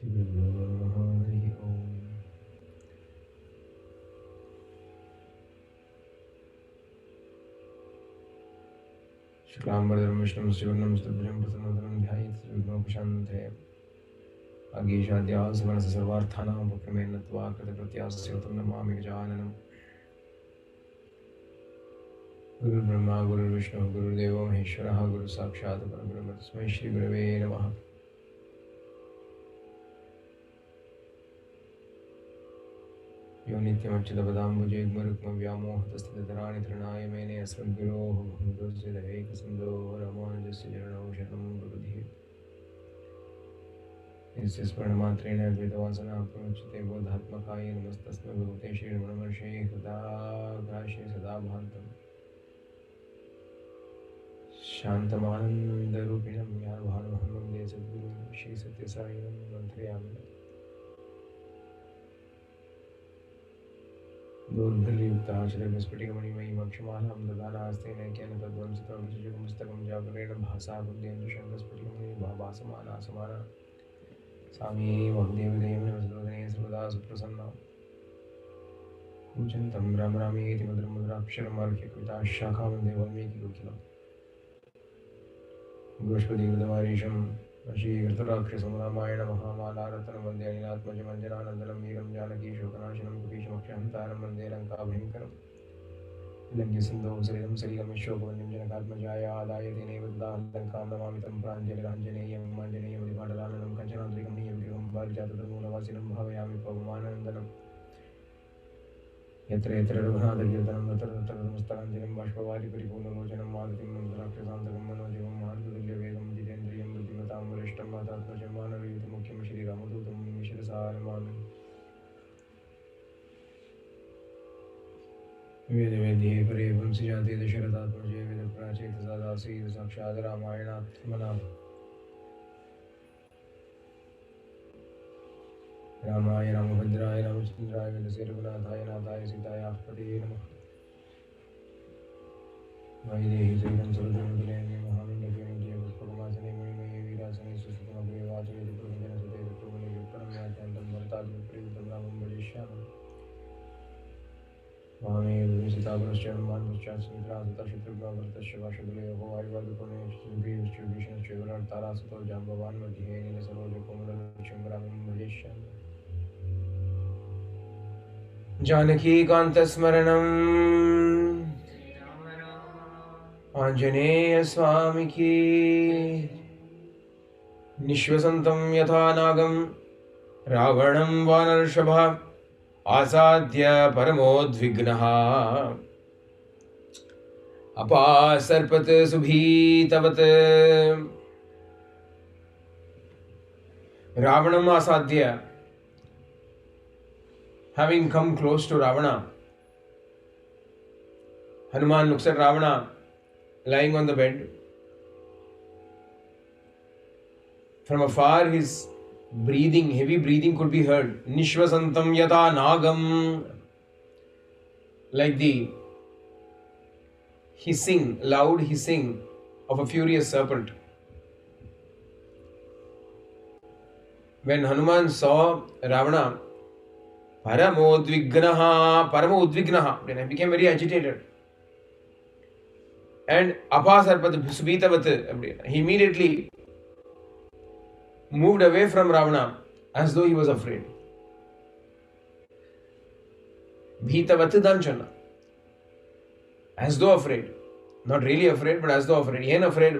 Hari Om. Shuklambaradharam Vishnum Shivanam Stubhyam Prasannadanam Dhyayat Srivijnopashanthe Agishadhyas Vanasa Sarvarthanam Vakramenatva Krita Pratyasyotam Namami Gajananam Guru Brahma Guru Vishnu Guru Deva Maheshwaraha Guru Sakshat Parabrahma Tasmai Shri Gurave Namaha. यो नित्यमच्युतपदाम्बुजयुग्मरुक्मव्यामोहतस्थितधराणि तृणाय मेने अस्मद्गुरोः भगवतोऽस्य दैकसिन्धो रामानुजस्य चरणौ शरणं प्रपद्ये यस्य स्मरणमात्रेण द्वैतवासना प्रमुच्यते बोधात्मकाय नमस्तस्मै भगवते श्रीरमणमहर्षये हृदाकाशे सदा भान्तम् शान्तमानन्दरूपिणं ज्ञानभानुमहं वन्दे सद्गुरुं श्रीसत्यसायिनं मन्त्रयामि दोर्भिर्युक्ताचलस्फटिकमणिमयीं अक्षमालां ददानास्तेन ज्ञानतद्वंसितमस्तकं जागरेण भासा बुद्ध्यन्दुशङ्कस्फटिकमणिभासमाना समाना सामी वाग्देवदेवं नमस्कृतवदने सर्वदा सुप्रसन्ना पूजन्तं राम रामेति मधुरं मधुराक्षरमारुह्यकविताशाखां वन्दे वाल्मीकिकोकिलं बृहस्पतिकृतवारीशं श्रीकृतराक्षसं महामालारत्नं वन्दे अनिलात्मजमञ्जनानन्दनं वीरं जानकीशोकनाशनं कपीशमक्षहन्तारं वन्दे लङ्काभयङ्करं लङ्घ्यसिन्धौ सलिलं सलिलमिशोकवन्यं जनकात्मजाय आदाय तेनैव लङ्कां नमामि तं प्राञ्जलिराञ्जनेयम् आञ्जनेयमणिपाटलाननं कञ्चनाद्रिकं नीयविग्रहं पारिजाततरूणवासिनं भावयामि पवमानन्दनं यत्र यत्र रघुनाथकीर्तनं तत्र तत्र नतमस्तकाञ्जलिं बाष्पवारि परिपूर्णलोचनं मारुतिं नन्दराक्षसान्तकं मनोजवं मारुततुल्यवेगं जितेन्द्रियं बुद्धिमतां वरिष्ठं मातात्मजं मानवयुतमुख्यं श्रीरामदूतं शिरसा नमामि। वेदवेद्ये परे वंशजाते दशरथात्मजे वेदप्राचेतसा दासीत् साक्षात् रामायणात्मना रामाय रामभद्राय रामचन्द्राय वेदसे रघुनाथाय नाथाय सीतायाः पतये नमः। वैदेही सहितं सुरद्रुमतुले महामण्डले पुष्पकमासने मणिमये वीरासने सुस्थितमग्रे वाचयति प्रभञ्जनसुते तत्त्वमणियुक्तं यात्यन्तं भरताग्निप्रयुक्तं रामं भजिष्यामि। वामे सीतापुरश्चरमान् पश्चात् सुमित्रा सुता शत्रुघ्ना भरतस्य वाशुदेवो वायुवादुपुण्यश्च विभीषणश्च विराट्तारासुतो जाम्बवान् मध्ये नीलसरोजकोमललोचनं रामं भजिष्यामि। जानकीकान्तस्मरणं आञ्जनेय स्वामी की निश्वसन्तं यथा नागं रावणं वानरषभा आसाद्य परमोद्विग्नः अपासर्पत् सुभीतवत्। रावणम् आसाद्य, having come close to Ravana, Hanuman looks at Ravana lying on the bed. From afar, his breathing, heavy breathing could be heard. Nishvasantam yata nagam. Like the hissing, loud hissing of a furious serpent. When Hanuman saw Ravana, Paramodvignaha, then I became very agitated. And Apasarpat Subhitavat, he immediately moved away from Ravana as though he was afraid. Bhitavat Danchana, as though afraid. Not really afraid, but as though afraid. Yen afraid.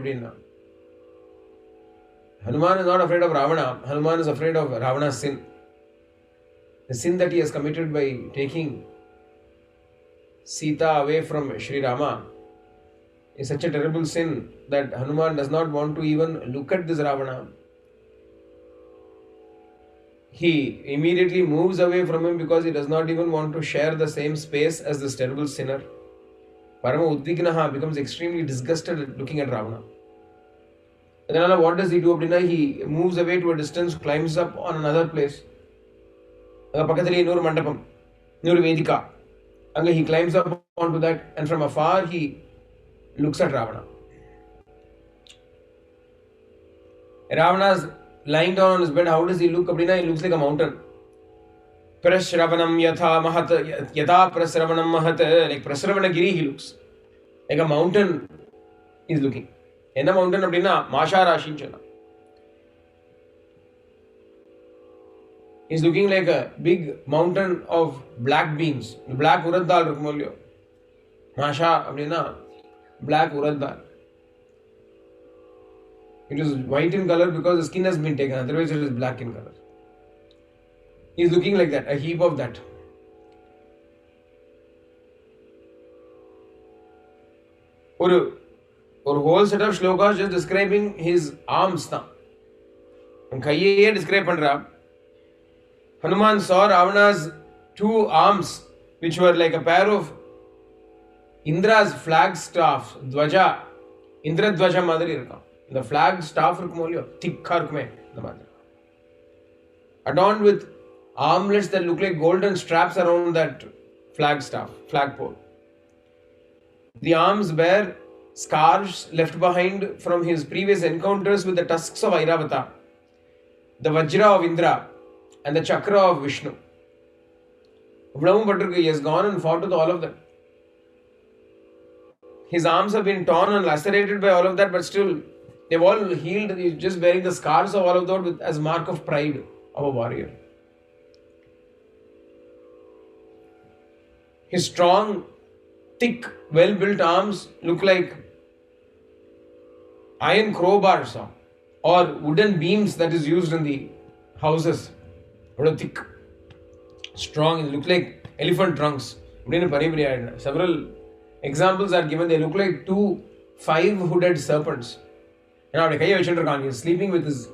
Hanuman is not afraid of Ravana. Hanuman is afraid of Ravana's sin. The sin that he has committed by taking Sita away from Sri Rama is such a terrible sin that Hanuman does not want to even look at this Ravana. He immediately moves away from him because he does not even want to share the same space as this terrible sinner. Parama Udvignaha becomes extremely disgusted at looking at Ravana. And then what does he do? He moves away to a distance, climbs up on another place. Pakatali Nur Mandapam, Nur Vedika. And he climbs up onto that, and from afar he looks at Ravana. Ravana's lying down on his bed, how does he look? He looks like a mountain. Prasravanam yatha mahat, yatha prasravanam mahat, like Prasravanagiri he looks. Like a mountain is looking. Enna mountain appadina? Masha Rashin chala. He's looking like a big mountain of black beans. Black urad dal irukkumolliyo. Masha appadina black urad dal. It is white in color because the skin has been taken, otherwise it is black in color. He is looking like that, a heap of that. Or whole set of shlokas just describing his arms. Describe pandra. Hanuman saw Ravana's two arms, which were like a pair of Indra's flag staff, Dvaja, Indra Dvaja madari irukam. The flag staff thick adorned with armlets that look like golden straps around that flag staff, flagpole. The arms bear scars left behind from his previous encounters with the tusks of Airavata, the Vajra of Indra, and the Chakra of Vishnu. He has gone and fought with all of them. His arms have been torn and lacerated by all of that, but still, they've all healed. He's just bearing the scars of all of that as mark of pride of a warrior. His strong, thick, well-built arms look like iron crowbars or wooden beams that is used in the houses. Thick, strong, they look like elephant trunks. Several examples are given. They look like two 5-hooded serpents. He is sleeping with his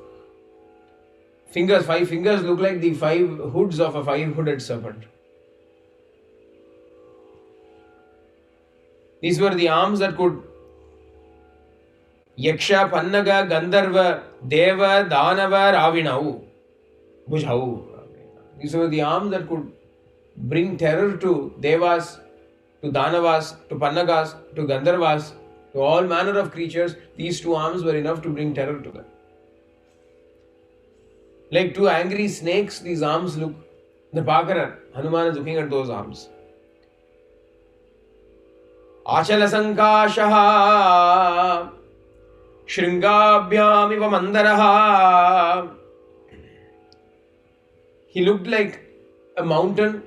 fingers. 5 fingers look like the 5 hoods of a 5-hooded serpent. These were the arms that could Yaksha, Pannaga, Gandharva, Deva, Danava, Ravinau, Bhujhau. These were the arms that could bring terror to Devas, to Danavas, to Pannagas, to Gandharvas, to all manner of creatures. These 2 arms were enough to bring terror to them. Like 2 angry snakes, these arms look. The Bhagaran, Hanuman is looking at those arms. Achala Sankashaha Shringabhyam iva Mandaraha. He looked like a mountain.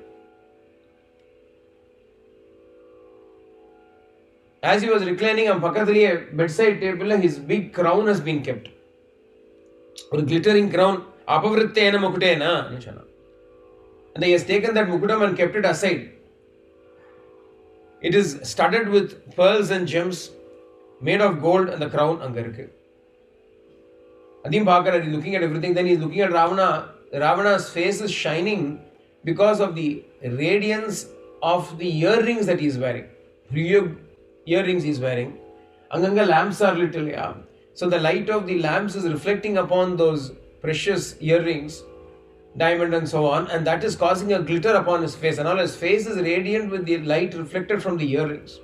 As he was reclining on Pakatali bedside table, his big crown has been kept. A glittering crown. Apavrittena mukutena. And he has taken that mukutam and kept it aside. It is studded with pearls and gems, made of gold, and the crown angarikku. Adim Bhakara is looking at everything. Then he is looking at Ravana. Ravana's face is shining because of the radiance of the earrings that he is wearing. Earrings he is wearing. Anganga lamps are little. So the light of the lamps is reflecting upon those precious earrings, diamond and so on, and that is causing a glitter upon his face, and all his face is radiant with the light reflected from the earrings.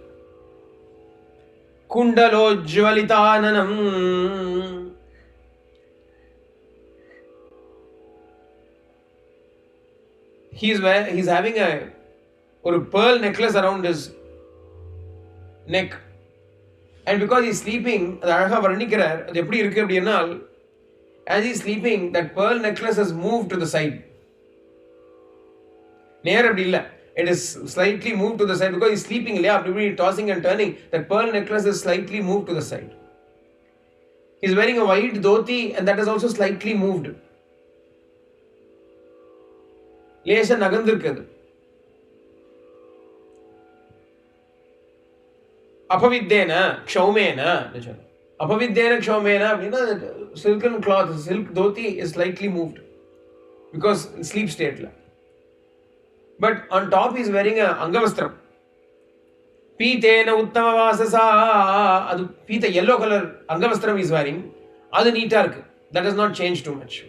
Kundalo Jvalitananam. He's having a pearl necklace around his neck, and because he's sleeping, as he's sleeping, that pearl necklace has moved to the side. It is slightly moved to the side because he's sleeping, tossing and turning. That pearl necklace is slightly moved to the side. He's wearing a white dhoti, and that is also slightly moved. Lesha nagandirkadu. Apaviddena, Kshaumena. Apaviddena, Kshaumena, silken cloth, silk dhoti is slightly moved because in sleep state. But on top he is wearing a Angavastram. Pitena Uttama Vasasa, adu Pita yellow color Angavastram he is wearing. Adu neetark. That has not changed too much.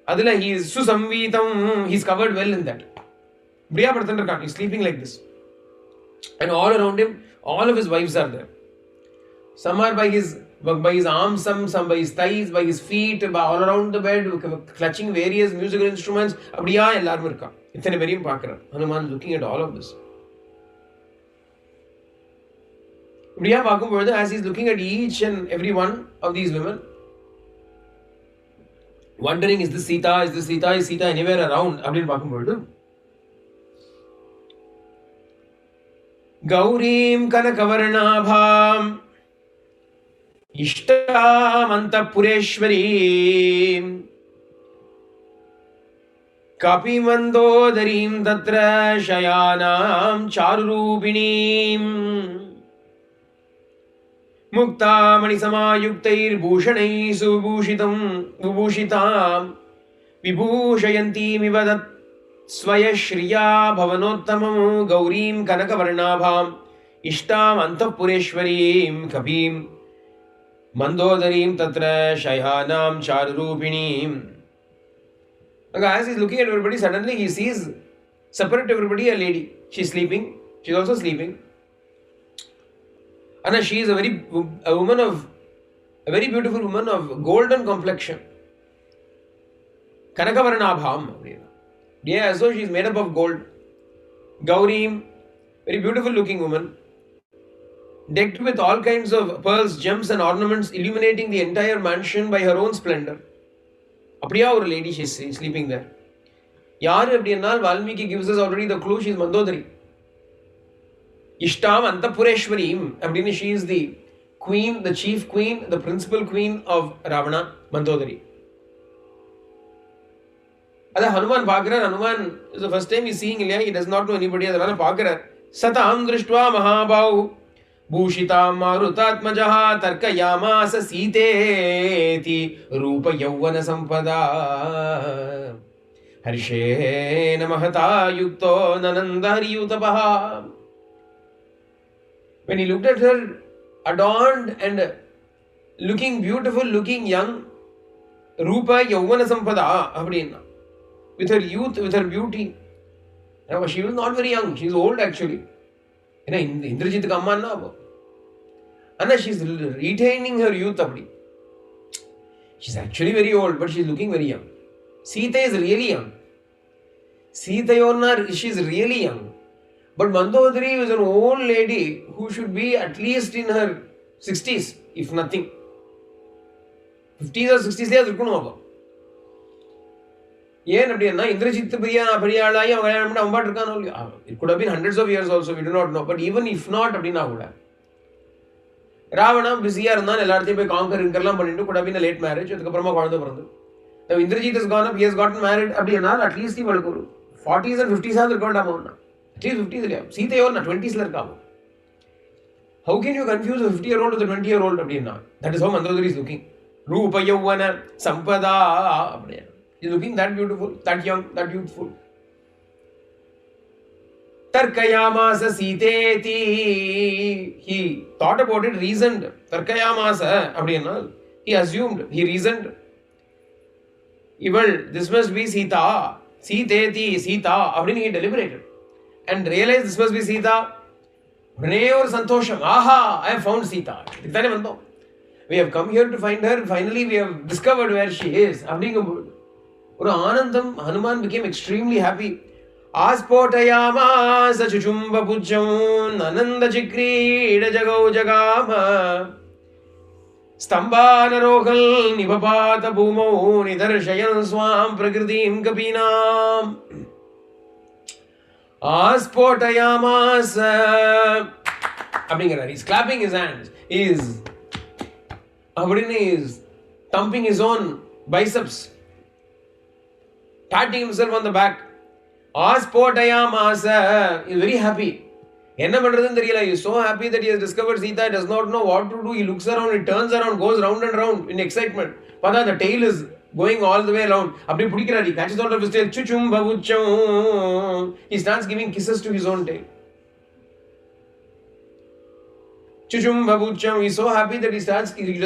Adila he is Susamvitam, he is covered well in that. Briya Prathandrakan, he is sleeping like this. And all around him, all of his wives are there. Some are by his by his arms, some by his thighs, by his feet, all around the bed, clutching various musical instruments. அப்படியா எல்லாரும் இருக்கா. இத்தனை பேரையும் பார்க்கிறார் Hanuman, looking at all of this. இப்படியா பார்க்கும்பொழுது, as he is looking at each and every one of these women, wondering, is this Sita, is this Sita, is Sita anywhere around அப்படின்னு பார்க்கும்பொழுது, கௌரீம் கனகவர்ணாபாம் இஷ்டாம் அந்தப்புரேஸ்வரீம் கபிமந்தோதரீம் தத்ர சயானாம் சாருரூபிணீம் முக்தாமணி சமாயுக்தைர் பூஷணைः சுபூஷிதம் விபூஷிதாம் விபூஷயந்தீமிவ தத் ஸ்வயஸ்ரீயா பவனோத்தமம் கௌரீம் கனகவர்ணாபாம் இஷ்டாம் அந்தப்புரேஸ்வரீம் கபீம் மந்தோதரீம் தத்ர ஷயானாம் சாருரூபிணீம். As he is looking at everybody, suddenly he sees, separate everybody, a lady. She is sleeping. She is also sleeping. And she is a very beautiful woman of golden complexion. Kanakavarnabham. Yeah, so she is made up of gold. Gaurim, very beautiful looking woman, decked with all kinds of pearls, gems and ornaments, illuminating the entire mansion by her own splendor. அப்படியா ஒரு lady, she is sleeping there. யாரு அப்படினால், Valmiki gives us already the clue, she is Mandodari. Ishtam Antapureshwarim, அப்படின்னு she is the queen, the chief queen, the principal queen of Ravana, Mandodari. அத ஹனுமான் பார்க்கிறார். Hanuman is the first time he is seeing இல்லையா, he does not know anybody, அதனால பார்க்கிறார். Saddam திருஷ்டுவா மகாபாஹு பூஷிதாம் மாருதாத்மஜஹ தர்க்கயாமாஸ சீதேதி ரூப யௌவன Sampada ஹர்ஷேன மஹதா யுக்தோ நனந்த ஹரியுதபஹ. When he looked at her, adorned and looking beautiful, looking young, ரூப யௌவன சம்பதா அப்படின்னா, with her youth, with her beauty. Now, she was not very young, she is old actually. ஏன்னா இந்திரஜித்துக்கு அம்மான்னா அப்போ, ஆனால் she is retaining her youth அப்படி. She is actually very old, but she is looking very young. Sita is really young. Sitayonna, she is really young. But Mandodari is an old lady who should be at least in her 60s, if nothing. 50s or 60s இருக்கணும் அப்போ. ஏன் அப்படின்னா, இந்திரஜித் பெரிய ஆளாகி அவன் கல்யாணம் பண்ணி அவன் பாட்டு இருக்கானோ இல்லையா, it could have been hundreds of years also, we do not know. But even if not அப்படின்னா கூட, ராவணா பிஸியா இருந்தான், எல்லா இடத்தையும் போய் காங்கர்லாம் பண்ணிட்டு, could have been a late marriage, அதுக்கப்புறமா குழந்தை பிறந்து. Now Indrajit has gone up, he has gotten married அப்படின்னா, அட்லீஸ்ட் இவளுக்கு ஒரு 40s and 50s ஆக இருக்க வேண்டாமா, அட்லீஸ்ட் 50s இல்லையா, சீதையோ 20sல இருக்காம. How can you confuse a 50-year-old with a 20-year-old அப்படின்னா? That is how Mandodari is looking. ரூப யௌவன சம்பதா அப்படின்னா, he is looking that beautiful, that young, that youthful. Tarkayamasa Siteti. He thought about it, reasoned. Tarkayamasa அப்படின்னா, he assumed, he reasoned. This must be Sita. Siteti, Sita அப்படின்னு he deliberated and realized this must be Sita. உடனே ஒரு சந்தோஷம், ஆஹா, I have found Sita. இதுதானே வந்தோம். We have come here to find her. Finally we have discovered where she is. அப்படிங்கும்போது ஒரு ஆனந்தம். Hanuman became extremely happy. ஆஸ்போட்டயாமாஸ சுசும்ப புஜ்ஜம் நனந்த சிக்ரீட ஜகௌ ஜகாம ஸ்தம்பானரோகல் நிபபாத பூமௌ நிதர்ஷயன் ஸ்வாம் பிரகிருதிம் கபீனாம். ஆஸ்போட்டயாமாஸ அப்படிங்கிறார். He's clapping his hands. He's thumping his own biceps, patting himself on the back. Aspotayamasa is very happy. என்ன பண்றதுன்னு தெரியல. He is so happy that he has discovered Sita. He does not know what to do. He looks around, he turns around, goes round and round in excitement. Pada, the tail is going all the way around. அப்படி பிடிக்கிறார். He catches hold of his tail. Chuchum babuchum. He starts giving kisses to his own tail. Chuchum babuchum. He is so happy that he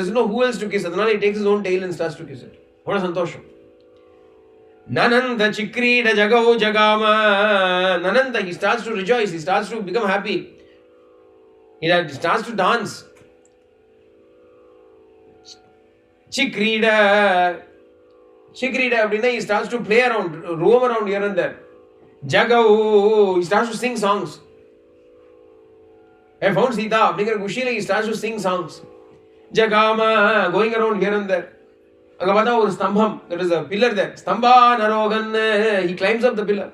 doesn't know who else to kiss. அதனால he takes his own tail and starts to kiss it. அவ்வளவு சந்தோஷம். Nananda Chikrida Jagau Jagama. Nananda, he starts to rejoice, he starts to become happy. He starts to dance. Chikrida. Chikrida, he starts to play around, roam around here and there. Jagau, he starts to sing songs. I found Sita, he starts to sing songs. Jagama, going around here and there. Stambham, there is a pillar there. Stamba Narogan, he climbs up the pillar.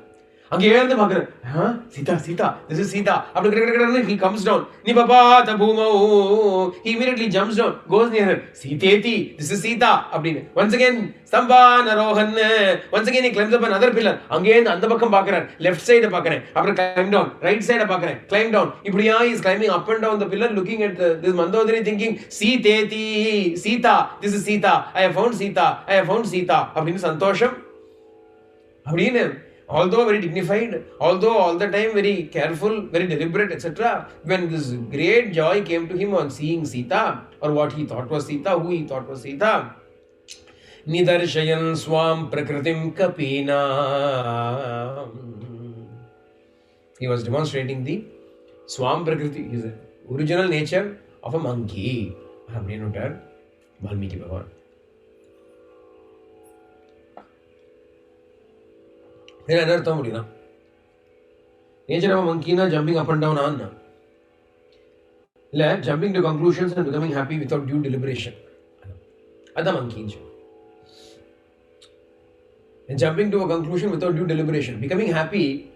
Sita, this is Sita. He comes down. He immediately jumps down, goes near her. Siteti, this is Sita. Once again, Stamba Narohan. Once again, he climbs up another pillar. Again, left side, climb down. Right side, climb down. Ipriya is climbing up and down the pillar, looking at this Mandodari, thinking, Siteti, Sita, this is Sita. I have found Sita. Santosham. Although very dignified, although all the time very careful, very deliberate, etc., when this great joy came to him on seeing Sita, or what he thought was Sita, who he thought was Sita, Nidarshayan swam prakritim kapina. He was demonstrating the swam prakriti, his original nature of a monkey. Valmiki Bhagavan. Nature of a monkey na jumping up and down on. Jumping to conclusions and becoming happy without due deliberation. That's a monkey. And jumping to a conclusion without due deliberation. Becoming happy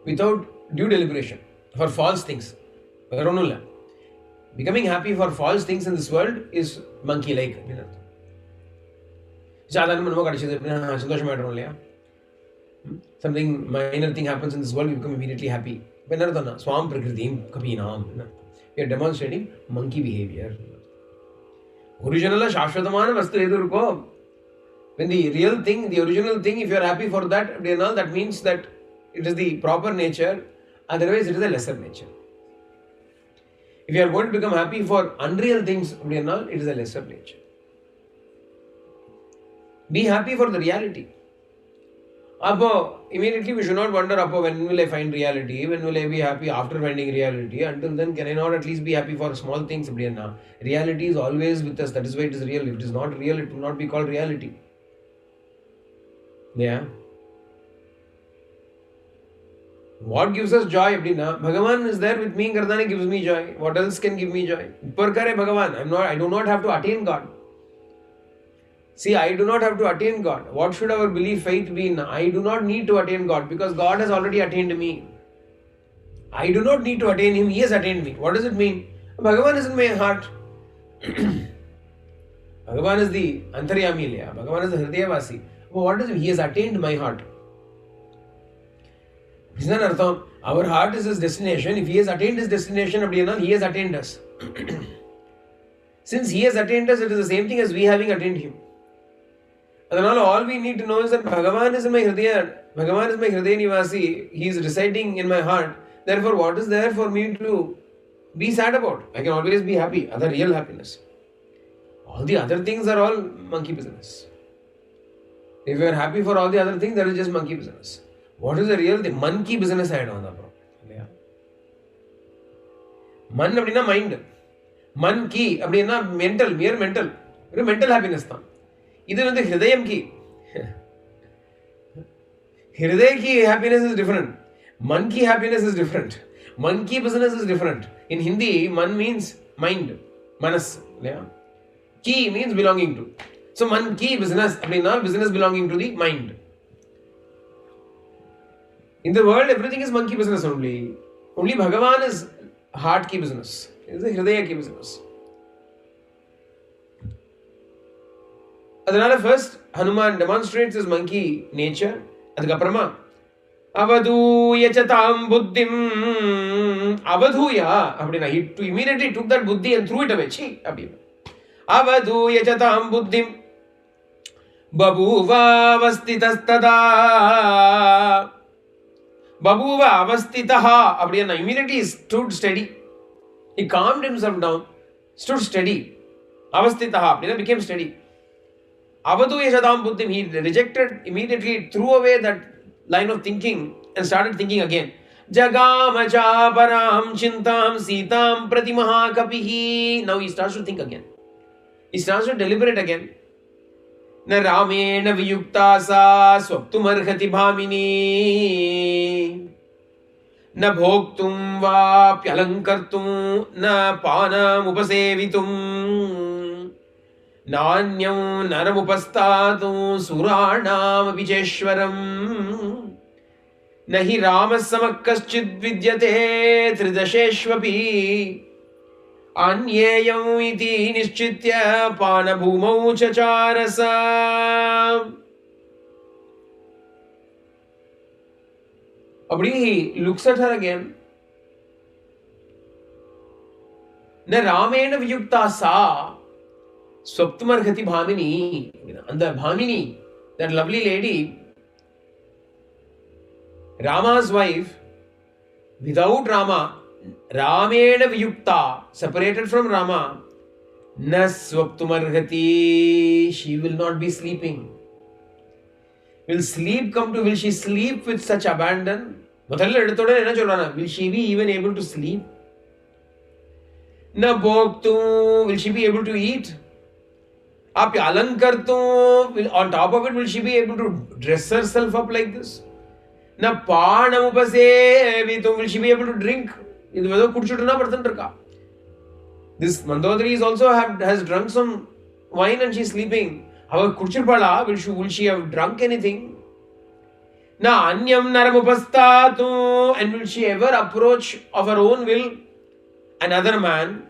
without due deliberation for false things. Becoming happy for false things in this world is monkey-like. Something minor thing happens in this world, we become immediately happy. Swam prakritim kapinam. We are demonstrating monkey behavior. Original shashvatamana vastu edurko. When the real thing, the original thing, if you are happy for that, that means that it is the proper nature, otherwise it is a lesser nature. If you are going to become happy for unreal things, it is a lesser nature. Be happy for the reality. Immediately we should not wonder, when will I find reality? When will I be happy after finding reality? Until then, can I not at least be happy for small things? Reality is always with us. That is why it is real. If it is not real, it will not be called reality. Yeah. What gives us joy? Bhagavan is there with me, Gardana gives me joy. What else can give me joy? Upar Bhagavan. I do not have to attain God. See, I do not have to attain God. What should our belief, faith be in? I do not need to attain God because God has already attained me. I do not need to attain Him. He has attained me. What does it mean? Bhagavan is in my heart. Bhagavan is the Antaryami. Bhagavan is the Hridayavasi. What does it mean? He has attained my heart. Our heart is His destination. If He has attained His destination, He has attained us. Since He has attained us, it is the same thing as we having attained Him. All we need to know is that Bhagavan is in my Hridaya. Bhagavan is my Hridaya Nivasi. He is residing in my heart. Therefore, what is there for me to be sad about? I can always be happy. Other real happiness. All the other things are all monkey business. If you are happy for all the other things, that is just monkey business. What is the real thing? Monkey business side on that. Man appadina mind. Man ki appadina mental, mere mental. Mental happiness tha. Idu vandu hridayam ki. Hridaya ki happiness is different. Man ki happiness is different. Man ki business is different. In Hindi, man means mind. Manas. Ki means belonging to. So man ki business, business belonging to the mind. In the world, everything is monkey business only. Only Bhagavan is heart ki business. It is the Hridaya ki business. Adhanala first, Hanuman demonstrates his monkey nature. Adhikaprama. Avadhuya chatam buddhim. Avadhuya. He immediately took that buddhi and threw it away. Avadhuya chatam buddhim. Babuva vastitastada. Babuva avastitaha. Immediately he stood steady. He calmed himself down, stood steady. Avastitaha. Became steady. Avadhu yashadam buddhim. He rejected, immediately threw away that line of thinking and started thinking again. Jagamacha param chintam sitam pratimaha kapihi. Now he starts to think again. He starts to deliberate again. Na ramena viyukta sa swaptumarhati bhamini na bhoktum va pyalankartum na panam upasevitum nanyam naramupastatu suranam vicheshwaram nahi ramasamakaschid vidyate tridasheshvapi अन्येयं इति निश्चित्य पानभूमौ चचारस. Abdi he looks at her again. Na ramena viyukta sa swaptumarhati bhamini. And the bhamini, that lovely lady, Rama's wife, without Rama, Ramena Viyukta, separated from Rama, na swaptumarhati, she will not be sleeping. Will she sleep with such abandon? Will she be even able to sleep? Na bhoktu, will she be able to eat? Apyalankartu, on top of it, will she be able to dress herself up like this? Na panamupasevitum, will she be able to drink? This Mandodari is also has drunk some wine and she is sleeping. However, will she have drunk anything? Na anyam naramupastatu, and will she ever approach of her own will another man?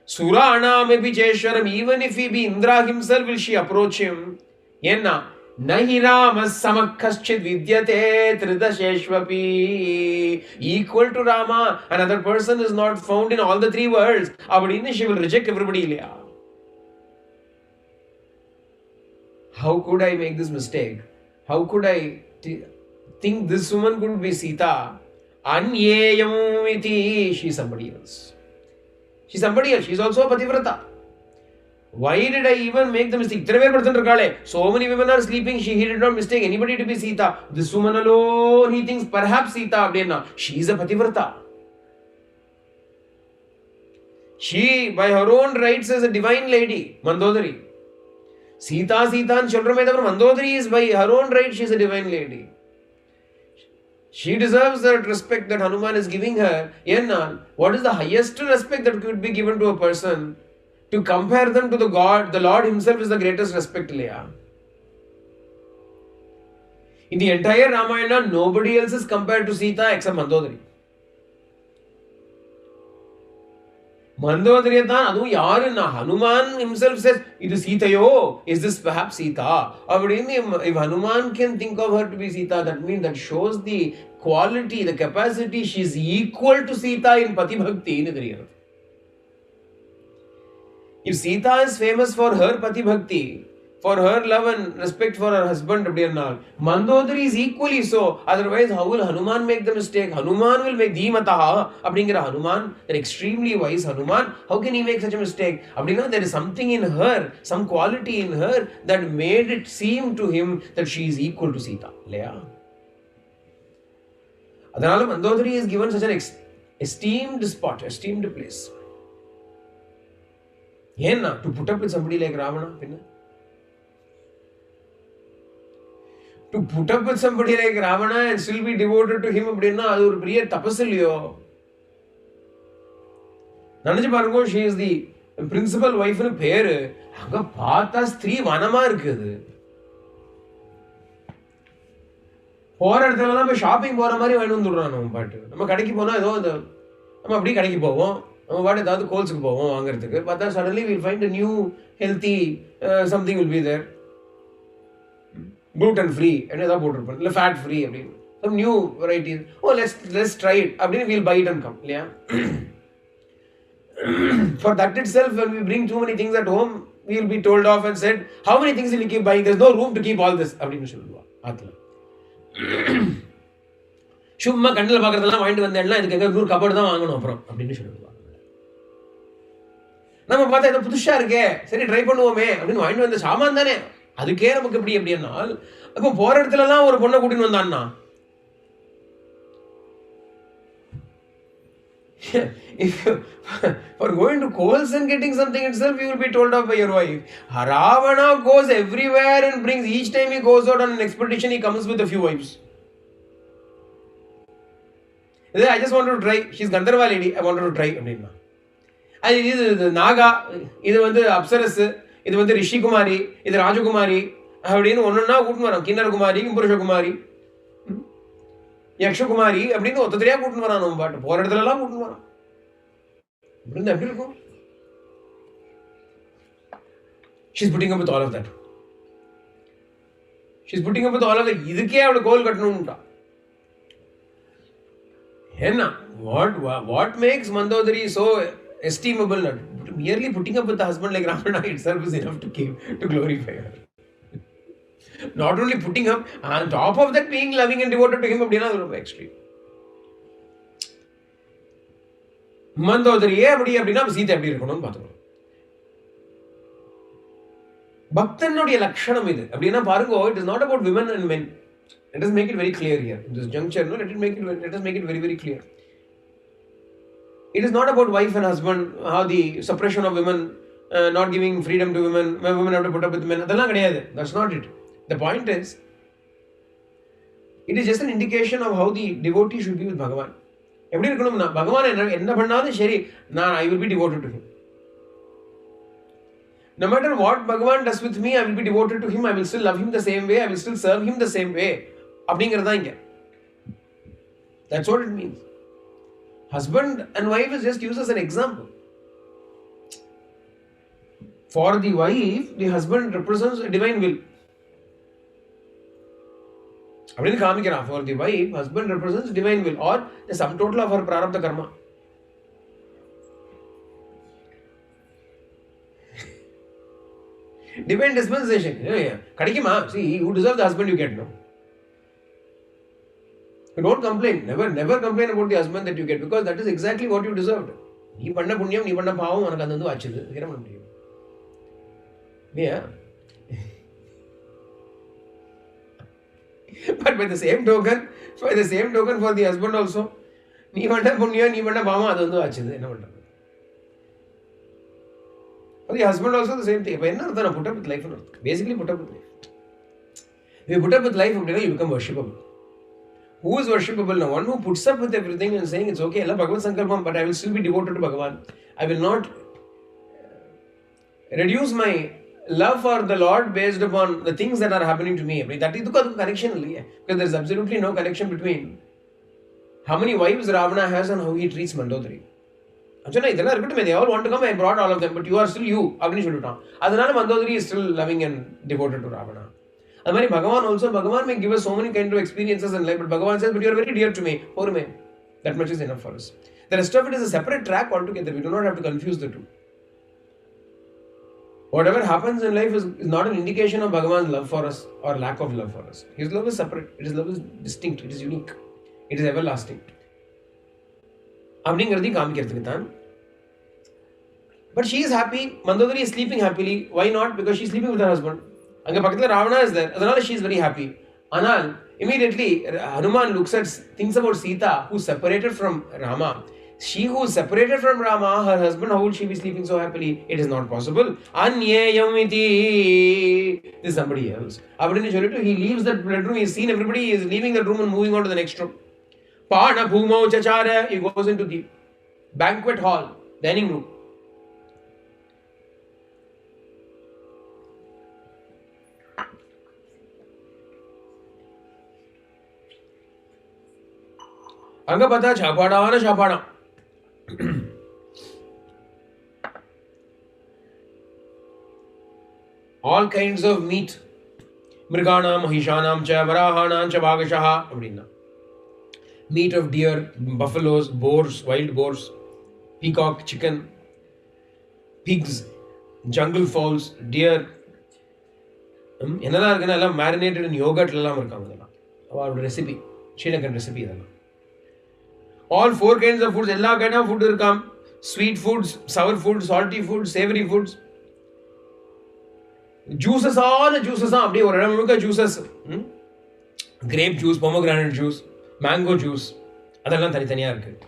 Surana maybe Jeshwaram, even if he be Indra himself, will she approach him? Yenna. Nahi Ramas samakaschid vidyate tridasheshvapi. Equal to Rama, another person is not found in all the three worlds. Abadini, she will reject everybody. How could I make this mistake? How could I think this woman could be Sita? Anyeyam iti. She is somebody else. She is somebody else. She is also a Pativrata. Why did I even make the mistake? So many women are sleeping. He did not mistake anybody to be Sita. This woman alone, he thinks perhaps Sita. She is a Pativrata. She, by her own rights, is a divine lady, Mandodari. Sita and children, Mandodari is by her own right, she is a divine lady. She deserves that respect that Hanuman is giving her. What is the highest respect that could be given to a person? To compare them to the God, the Lord himself is the greatest respect. In the entire Ramayana, nobody else is compared to Sita except Mandodari. Mandodari Hanuman himself says, "It is Sita yo. Is this perhaps Sita?" If Hanuman can think of her to be Sita, that means that shows the quality, the capacity. She is equal to Sita in Pati Bhakti. If Sita is famous for her Pati Bhakti, for her love and respect for her husband, Mandodari is equally so. Otherwise, how will Hanuman make the mistake? Hanuman will make Dhimataha. Hanuman, the extremely wise Hanuman, how can he make such a mistake? There is something in her, some quality in her that made it seem to him that she is equal to Sita. Adhanala Mandodari is given such an esteemed spot, esteemed place. To put up with somebody like Ravana? To put up with somebody like Ravana and still be devoted to him, that's a great tapasya. She is the principal wife in pair. Three Vanama. Shopping but then suddenly we'll find a new healthy something will be there. Gluten free, fat free, some new varieties. Oh, let's try it. We'll buy it and come. Yeah. For that itself, when we bring too many things at home, we'll be told off and said, how many things will you keep buying? There's no room to keep all this. சும்மா கண்ணில் பார்க்கறதெல்லாம் வாங்கிட்டு வந்தேன்னா இதுக்கு எங்க cupboard தான் வாங்கணும் அப்புறம் அப்படின்னு சொல்லுவாங்க. நம்ம பார்த்தா ஏதோ புதுசா இருக்கே, சரி ட்ரை பண்ணுவோமே அப்படின்னு வாங்கிட்டு வந்த சாமான் தானே, அதுக்கே நமக்கு எப்படி எப்படின்னால் அப்போ போற இடத்துல எல்லாம் ஒரு பொண்ணை கூட்டின்னு வந்தான்னா If you, for going to coals and getting something itself, you will be told off by your wife. Ravana goes everywhere and brings, each time he goes out on an expedition, he comes with a few wives. I just wanted to try. She's Gandharva lady. I wanted to try. And it is Naga, this is Apsaras, this is Rishi Kumari, this is Rajakumari. I have done one now. Kinder Kumari, Kimpurusha Kumari, Yaksha Kumari. I have done three good but four other good. She's putting up with all of that. She's putting up with all of that. This is what goal cut. What makes Mandodari so estimable? Merely putting up with a husband like Ravana itself is enough to glorify her. Not only putting up, on top of that, being loving and devoted to him, extreme. Mandodari, Sita, Bhaktanodi Lakshanam is it is not about women and men. Let us make it very clear here. In this juncture, let us make it very, very clear. It is not about wife and husband, how the suppression of women, not giving freedom to women, when women have to put up with men. That's not it. The point is, it is just an indication of how the devotee should be with Bhagavan. Bhagavan, I will be devoted to him. No matter what Bhagavan does with me, I will be devoted to him. I will still love him the same way. I will still serve him the same way. That's what it means. Husband and wife is just used as an example. For the wife, the husband represents a divine will. For the wife, husband represents divine will or the sum total of her prarabdha karma. Divine dispensation. See, you deserve the husband you get now. You don't complain. Never complain about the husband that you get because that is exactly what you deserved. You panna punyam, you panna pavam, anakandandu achadu. Yeah. But by the same token, for the husband also, nee panna punyam, nee panna pavam, adandu achadu. For the husband also the same thing. Put up with life. Basically put up with life. If you put up with life, you become worshipable. Who is worshipable now? One who puts up with everything and saying it's okay, Bhagavan Sankalpam, but I will still be devoted to Bhagavan. I will not reduce my love for the Lord based upon the things that are happening to me. That is the connection. Because there is absolutely no connection between how many wives Ravana has and how he treats Mandodari. They all want to come, I brought all of them, but you are still you. Mandodari is still loving and devoted to Ravana. And Bhagavan may give us so many kind of experiences in life, but Bhagavan says, but you are very dear to me. That much is enough for us. The rest of it is a separate track altogether. We do not have to confuse the two. Whatever happens in life is not an indication of Bhagavan's love for us or lack of love for us. His love is separate. His love is distinct. It is unique. It is everlasting. But she is happy. Mandodari is sleeping happily. Why not? Because she is sleeping with her husband. Ravana is there. Adhanala she is very happy. Anal, immediately Hanuman thinks about Sita, who is separated from Rama. She who is separated from Rama, her husband, how will she be sleeping so happily? It is not possible. Anyayamiti. This is somebody else. He leaves that bedroom. He has seen everybody. He is leaving that room and moving on to the next room. Pana Bhumau Chachara. He goes into the banquet hall, dining room. Angapata Chapada. All kinds of meat. Mriganam, Mahishanam, cha, Varahanam, cha, Bhagashaha. Meat of deer, buffaloes, boars, wild boars, peacock, chicken, pigs, jungle fowls, deer. Marinated in yogurt. Recipe. Sri Lankan recipe. All four kinds of foods, all kinds of food will come. Sweet foods, sour foods, salty foods, savory foods. Juices, all the juices are juices. Grape juice, pomegranate juice, mango juice. Adallam thaniyar irukku.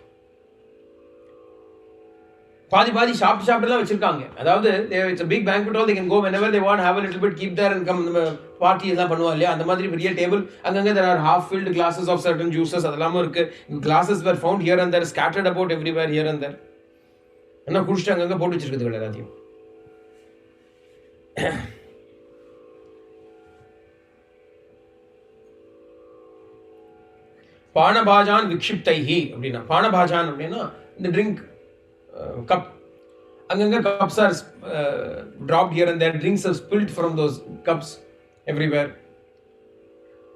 பாதி சாப்பிட்டுலாம் வச்சிருக்காங்க. அதாவது it's a big banquet hall, they can go whenever they want, have a little bit, keep there and come. Party எல்லாம் பண்ணுவா இல்லையா, அந்த மாதிரி பெரிய table. அங்கங்க there are half filled glasses of certain juices, அதெல்லாம் இருக்கு. Glasses were found here and there, scattered about everywhere here and there. என்ன குடிச்சிட்டு அங்கங்க போட்டு வச்சிருக்குது எல்லாத்தையும். பானபாஜான் விக்ஷிப்தைஹி அப்படின்னா, பானபாஜான் அப்படின்னா இந்த ட்ரிங்க் cup, அங்கங்க cups are dropped here and there, drinks are spilled from those cups everywhere.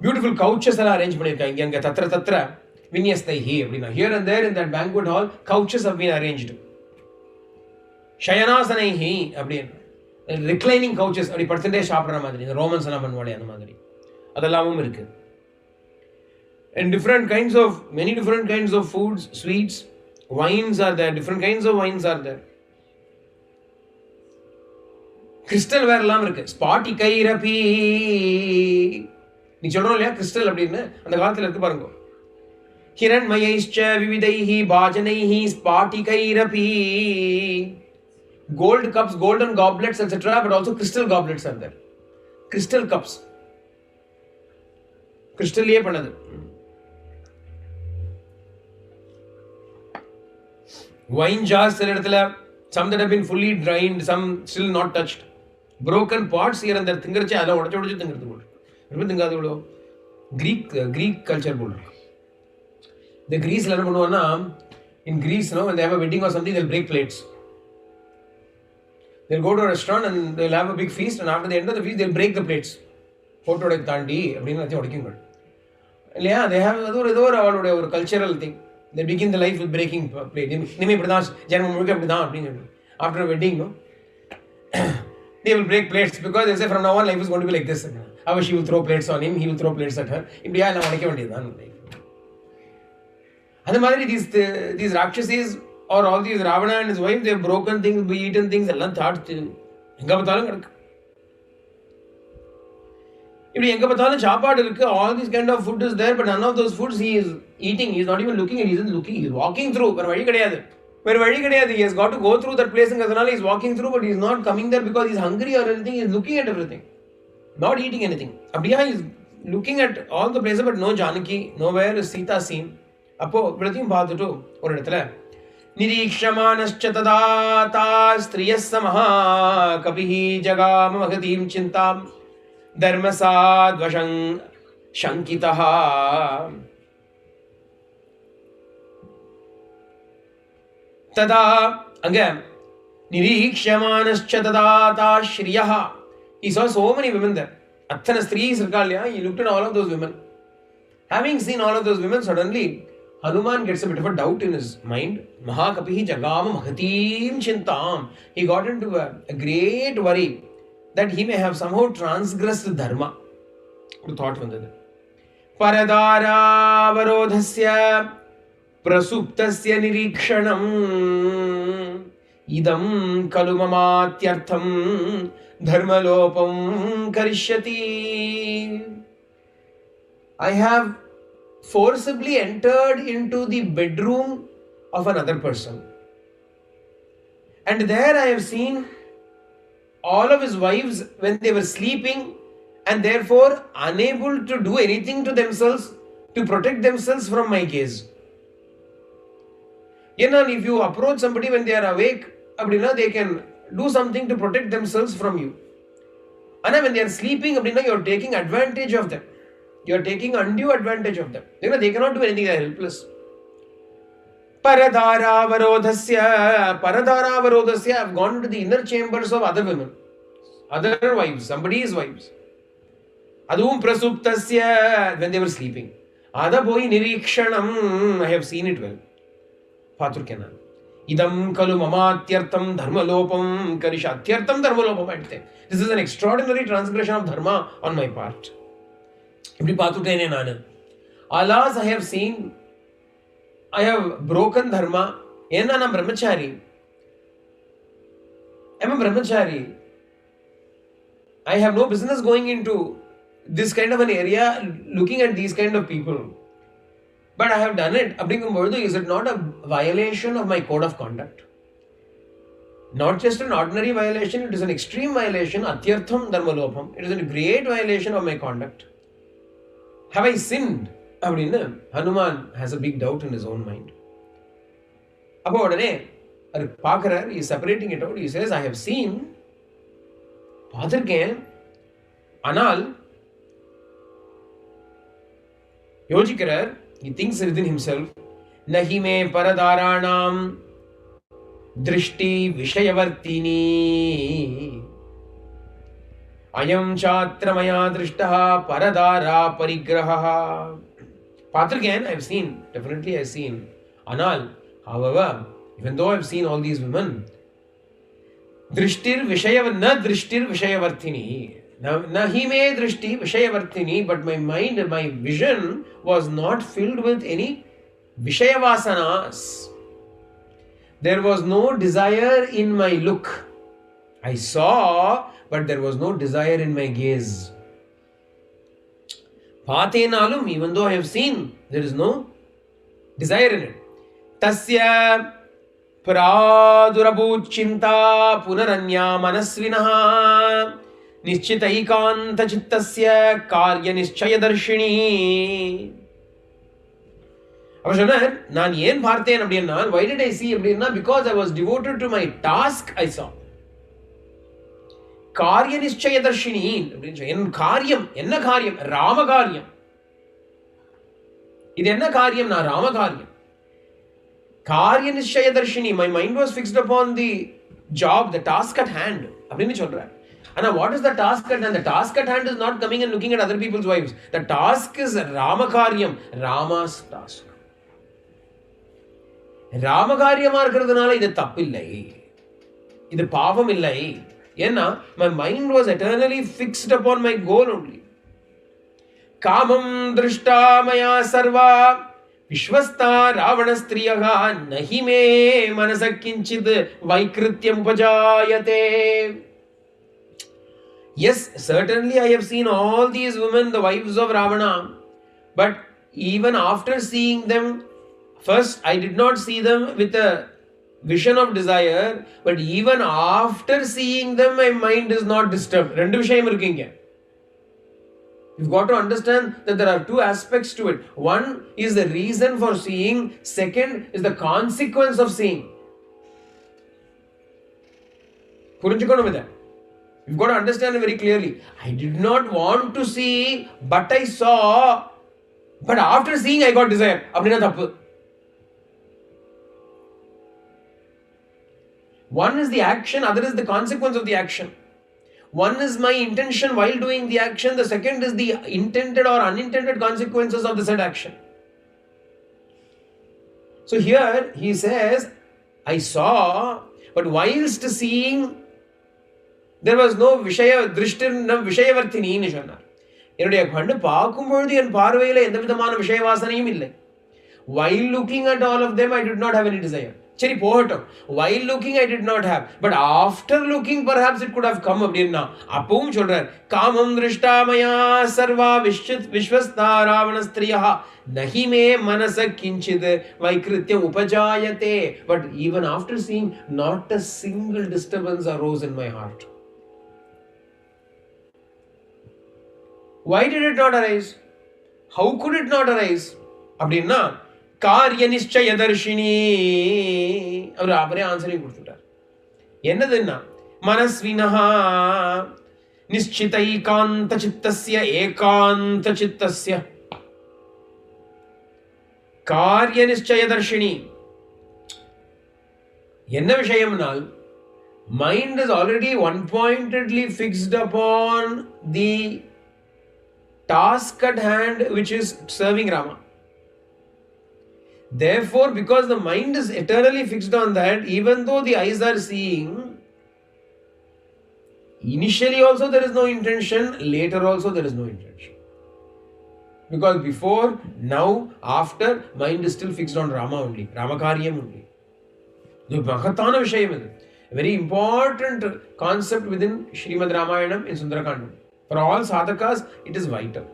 Beautiful couches எல்லாம் அரேஞ்ச் பண்ணிருக்காங்க இங்க தத்ர வின்யஸ்தைஹி அப்படின்னா, here and there in that banquet hall couches have been arranged. ஷயனாசனைஹி அப்படின்னு ரிக்ளைனிங் கவுச்சஸ், அப்படி படுத்துட்டே சாப்பிட்ற மாதிரி, இந்த ரோமன்ஸ் எல்லாம் பண்ணுவாளே அந்த மாதிரி அதெல்லாமும் இருக்கு. And many different kinds of foods, sweets, wines are there, different kinds of wines are there. Crystal வேற எல்லாம் இருக்கு. ஸ்பாட்டி கைரபி, நீ சொல்றோம் இல்லையா கிறிஸ்டல் அப்படின்னு, அந்த காலத்துல இருக்கு பாருங்க. ஹிரண்மயைஷ்ச விவிதைஹி பாஜனைஹி ஸ்பாட்டிகைரபி. Gold cups, golden goblets, etc., but also crystal goblets are there. Crystal cups, crystal ye பண்ணது. Wine jars சில இடத்துல, some that have been fully drained, some still not touched. Broken pots here and there, திங்கறச்சே அதெல்லாம் உடைச்சு திங்கிறது போல. ரொம்ப திங்காது இவ்வளோ. Greek culture போல. The Greece என்ன பண்ணுவாங்கன்னா, in Greece, when they have a wedding or something, they'll break plates. They'll go to a restaurant and they'll have a big feast, and after the end of the feast, they'll break the plates. Photo தாண்டி அப்படின்னு எல்லாத்தையும் உடைக்குங்க இல்லையா. they have ஏதோ அவளுடைய ஒரு cultural thing. they begin the life with breaking plate. இனிமே இப்படிதான் ஜென்மம் முழுக்க அப்படிதான் அப்படின்னு சொல்லி, after a wedding, they will break plates because they say from now on life is going to be like this. How she will throw plates on him, he will throw plates at her. இப்படியா எல்லாம் உடைக்க வேண்டியதுதான். அந்த மாதிரி these Rakshasis or all these Ravana and his wife, they have broken things, eaten things, எல்லாம் தாட்சி எங்க பார்த்தாலும் கிடக்கு. இப்படி எங்க பார்த்தாலும் சாப்பாடு இருக்கு. all this kind of food is there, but none of those foods he is eating. He is not even looking at, he isn't looking, he is walking through. வேற வழி கிடையாது. He has got to go through that place, and அதனால he is walking through, but he is not coming there because he is hungry or anything. He is looking at everything, not eating anything. அப்படியா he is looking at all the places, but no Janaki, nowhere is Sita seen. அப்போ இவ்வளத்தையும் பார்த்துட்டு ஒரு இடத்துல நிரீக்ஷமானश्च तदा स्त्रियः समः कपिः जगाम महतीं चिन्तां धर्मसाद्वशं शङ्कितः. तदा அங்க நிரீக்ஷமானश्च तदा श्रियः, he saw so many women there. அத்தனை ஸ்திரீஸ் இருக்கா இல்லையா, he looked at all of those women. Having seen all of those women, suddenly Hanuman gets a bit of a doubt in his mind. Mahakapihi jagama mahatim chintam. He got into a great worry that he may have somehow transgressed dharma. ஒரு thought வந்தது. பரதாரா அவரோதஸ்ய பிரசுப்தஸ்ய நிரீக்ஷணம் இதம் கலு மமாத்யர்த்தம் தர்மலோபம் கரிஷ்யதி. I have forcibly entered into the bedroom of another person, and there I have seen all of his wives when they were sleeping, and therefore unable to do anything to themselves to protect themselves from my gaze. If you approach somebody when they are awake, they can do something to protect themselves from you. And when they are sleeping, you are taking advantage of them. You are taking undue advantage of them. They cannot do anything, they are helpless. Paradharavarodhasya. I have gone into the inner chambers of other women, other wives, somebody's wives. Adum prasuptasya, when they were sleeping. Adha boy nirikshanam, I have seen it well. Paturkena. Idam kalu mamatyartam dharmalopam karishatyartam dharmalopam. This is an extraordinary transgression of dharma on my part. இப்படி பார்த்துட்டேனே நான். Alas, I have seen, I have broken dharma. ஏன்னா நான் பிரம்மச்சாரி. I'm a brahmachari. I have no business going into this kind of an area looking at these kind of people. But I have done it. அப்படிங்கும்பொழுது, is it not a violation of my code of conduct? Not just an ordinary violation, it is an extreme violation, atyartham dharmalopam. It is a great violation of my conduct. Have I sinned? அப்படின்னு Hanuman has a big doubt in his own mind. அப்போ உடனே அவர் பார்க்குறார், he is separating it out. He says, I have seen, பார்த்திருக்கேன், ஆனால் யோசிக்கிறார், he thinks within himself, nahi me paradaranam drishti vishayavartini ayam chatra maya drishtaha paradara parigraha. பார்த்திருக்கேன், I have seen, definitely I have seen. ஆனால், however, even though I have seen all these women, drishtir vishayavartini, nahi me drishti vishayavartini, but my mind, my vision was not filled with any vishayavasanas. There was no desire in my look. I saw, but there was no desire in my gaze. Paatenalum, even though I have seen, there is no desire in it. Tasya pradurabhuchinta punaranya manasvinaha nischitaikanta chittasya karya nischyadarshini. அவர் சொன்னார், நான் ஏன் பார்த்தேன் அப்படின்னா, why did I see அப்படின்னா, because I was devoted to my task I saw. காரிய நிச்சய தர்ஷினி அப்படின்னு, என் காரியம் என்ன காரியம்? ராம காரியம். இது என்ன காரியம்? நான் ராம காரியம். காரிய நிச்சய Dharshini, my mind was fixed upon the job, the task at hand அப்படின்னு சொல்றார். ஆனா what is the task at hand? The task at hand is not coming and looking at other people's wives. The task is Rama காரியம், Rama's task. Rama காரியமா இருக்கிறதுனால இது தப்பில்லை, இது பாவம் இல்லை. ஏன்னா my mind was eternally fixed upon my goal only. காமம் திருஷ்டா மயா சர்வா விஸ்வஸ்தா ராவண ஸ்திரியஹ நஹி மே மனச கிஞ்சித் வைக்ருத்யம் உபஜாயதே. Yes, certainly I have seen all these women, the wives of Ravana, but even after seeing them, first I did not see them with a vision of desire, but even after seeing them my mind is not disturbed. ரெண்டு விஷயம் இருக்குங்க. You've got to understand that there are two aspects to it. One is the reason for seeing, second is the consequence of seeing. புரிஞ்சுக்கணும் இதை. You've got to understand it very clearly. I did not want to see, but I saw, but after seeing I got desire. அப்படின்னா தப்பு. One is the action, other is the consequence of the action. One is my intention while doing the action, the second is the intended or unintended consequences of the said action. So here he says, I saw, but whilst seeing, there was no vishaya drishtir nam vishayavartini nu சொன்னார். என்னுடைய கண்ணு பார்க்கும் பொழுது என் பார்வையில எந்த விதமான விஷய வாசனையும் இல்லை. While looking at all of them, I did not have any desire. சரி போகட்டும், while looking I did not have, but after looking perhaps it could have come அப்படின்னா அப்பவும் சொல்றார், காமம் திருஷ்டாமயா சர்வா விஸ்வஸ்தா ராவண ஸ்திரியஹ நஹி மே மனச கிஞ்சித் வைக்ருத்யம் உபஜாயதே. But even after seeing, not a single disturbance arose in my heart. Why did it not arise? How could it not arise? அப்படின்னா காரிய நிச்சய தர்ஷினி, அவர் அவரே ஆன்சரையும் கொடுத்துட்டார். என்னதுன்னா, மனஸ்வினஹா நிச்சிதைகாந்த சித்தஸ்ய ஏகாந்த சித்தஸ்ய காரிய நிச்சய தர்ஷினி. என்ன விஷயம்னால், mind is already one pointedly fixed upon the task at hand, which is serving Rama. Therefore, because the mind is eternally fixed on that, even though the eyes are seeing, initially also there is no intention, later also there is no intention. Because before, now, after, mind is still fixed on Rama only, Ramakaryam only. இது மகத்தான விஷயம். இது very important concept within Srimad Ramayanam in Sundarakandam. For all sadhakas, it is vital.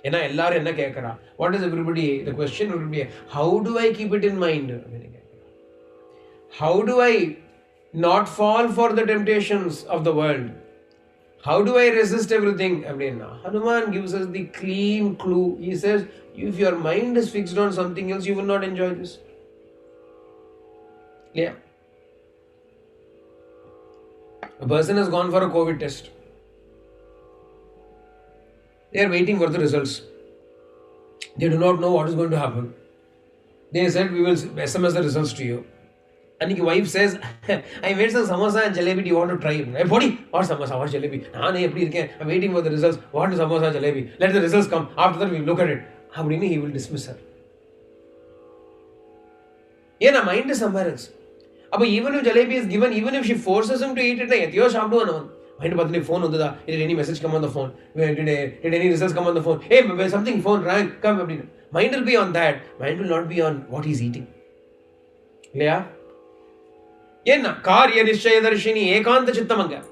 ஏன்னா எல்லாரும் என்ன கேட்கறா, what is everybody, the question will be, how do I keep it in mind, how do I not fall for the temptations of the world. How do I resist everything? Hanuman gives us the clean clue. He says, if your mind is fixed on something else, you will not enjoy this. Yeah. A person has gone for a COVID test. They are waiting for the results. They do not know what is going to happen. They said, we will SMS the results to you. And the wife says, I made some samosa and jalebi. Do you want to try it? Hey, body, what samosa, what jalebi? I'm waiting for the results. What is samosa, jalebi? Let the results come. After that, we look at it. How do you mean he will dismiss her? Yeah, mind is somewhere else. But even if jalebi is given, even if she forces him to eat it, mind phone did any message come on the phone? Did any results come on the phone? Hey, something phone rang. Come. Mind will be on that. Mind will not be on what he's eating. Yeah. Karya Nishchaya Darshini Ekanta Chittamanga.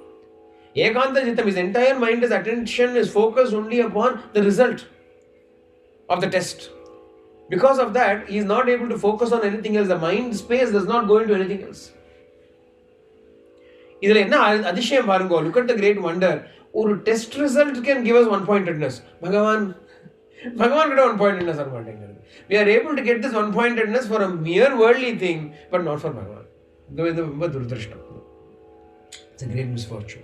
Ekanta Chittam, his entire mind, his attention is focused only upon the result of the test. Because of that, he is not able to focus on anything else. The mind space does not go into anything else. Look at the great wonder. A test result can give us one-pointedness. Bhagavan got one-pointedness. We are able to get this one-pointedness for a mere worldly thing, but not for Bhagavan. It's a great misfortune.